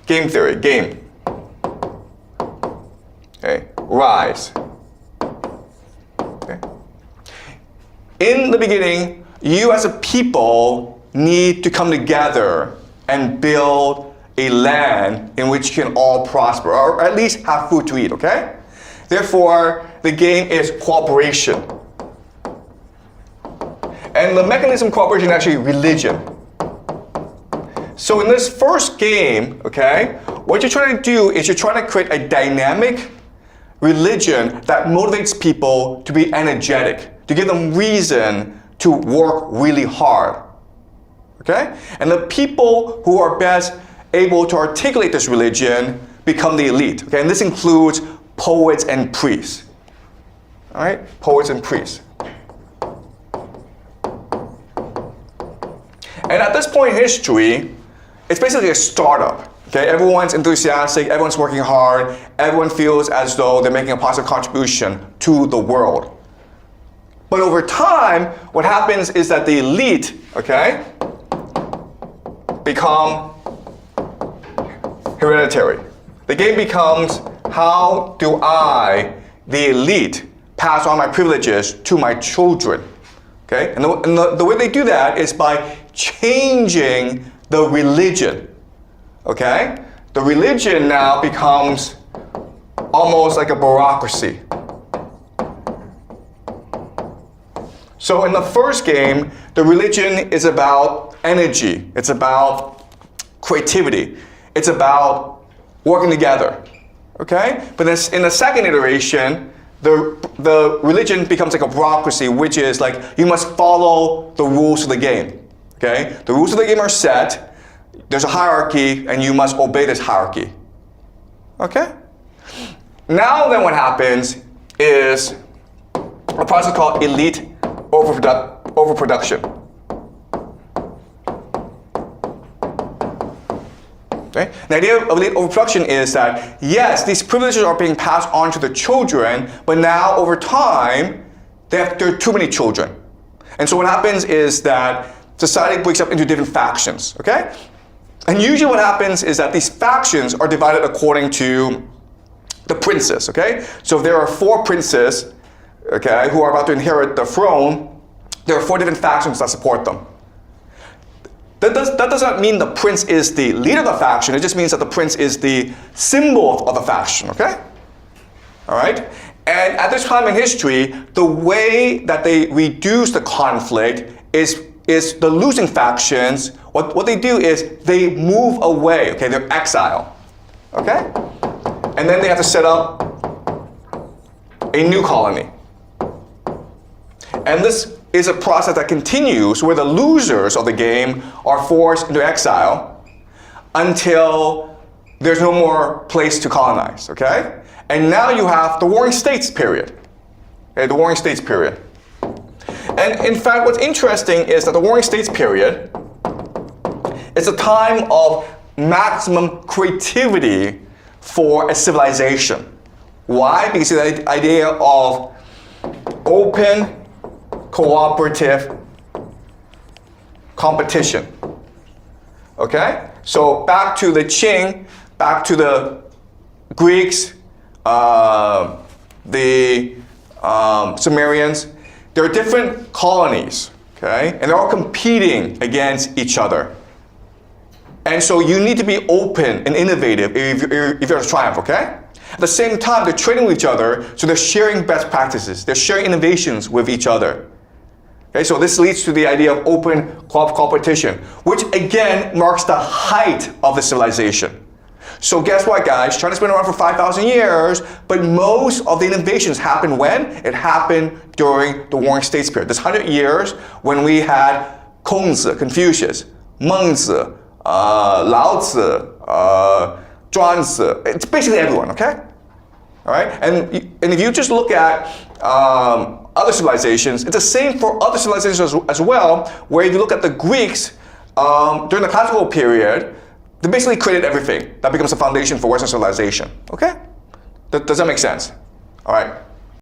Game theory, game. Okay, rise. Okay. In the beginning, you as a people need to come together and build a land in which you can all prosper, or at least have food to eat, okay? Therefore, the game is cooperation. And the mechanism of cooperation is actually religion. So in this first game, okay, what you're trying to do is you're trying to create a dynamic religion that motivates people to be energetic, to give them reason to work really hard. Okay? And the people who are best able to articulate this religion become the elite. Okay? And this includes poets and priests. All right? Poets and priests. And at this point in history, it's basically a startup. Okay? Everyone's enthusiastic, everyone's working hard, everyone feels as though they're making a positive contribution to the world. But over time, what happens is that the elite, okay, become hereditary. The game becomes, how do I, the elite, pass on my privileges to my children? Okay? And the way they do that is by changing the religion. Okay? The religion now becomes almost like a bureaucracy. So in the first game, the religion is about energy. It's about creativity. It's about working together. Okay? But in the second iteration, the religion becomes like a bureaucracy, which is like you must follow the rules of the game. Okay? The rules of the game are set. There's a hierarchy, and you must obey this hierarchy. Okay? Now then what happens is a process called elite overproduction. Okay? The idea of elite overproduction is that, yes, these privileges are being passed on to the children, but now over time, there are too many children. And so what happens is that society breaks up into different factions. Okay? And usually what happens is that these factions are divided according to the princes. Okay? So if there are 4 princes, okay, who are about to inherit the throne, there are 4 different factions that support them. That does not mean the prince is the leader of the faction. It just means that the prince is the symbol of the faction, okay? All right? And at this time in history, the way that they reduce the conflict is the losing factions, what they do is they move away, okay? They're exile, okay? And then they have to set up a new colony. And this is a process that continues where the losers of the game are forced into exile until there's no more place to colonize, okay? And now you have the Warring States period, okay? The Warring States period. And in fact, what's interesting is that the Warring States period is a time of maximum creativity for a civilization. Why? Because the idea of open, cooperative competition. Okay? So back to the Qing, back to the Greeks, the Sumerians, there are different colonies, okay? And they're all competing against each other. And so you need to be open and innovative if you're to triumph, okay? At the same time, they're trading with each other, so they're sharing best practices. They're sharing innovations with each other. Okay, so this leads to the idea of open competition, which again marks the height of the civilization. So guess what, guys? China's been around for 5,000 years, but most of the innovations happened when? It happened during the Warring States period. This 100 years when we had Kongzi, Confucius, Mengzi, Laozi, Zhuangzi. It's basically everyone, okay? All right? And if you just look at other civilizations, it's the same for other civilizations as well, where if you look at the Greeks, during the classical period, they basically created everything. That becomes the foundation for Western civilization, okay? Does that make sense? All right.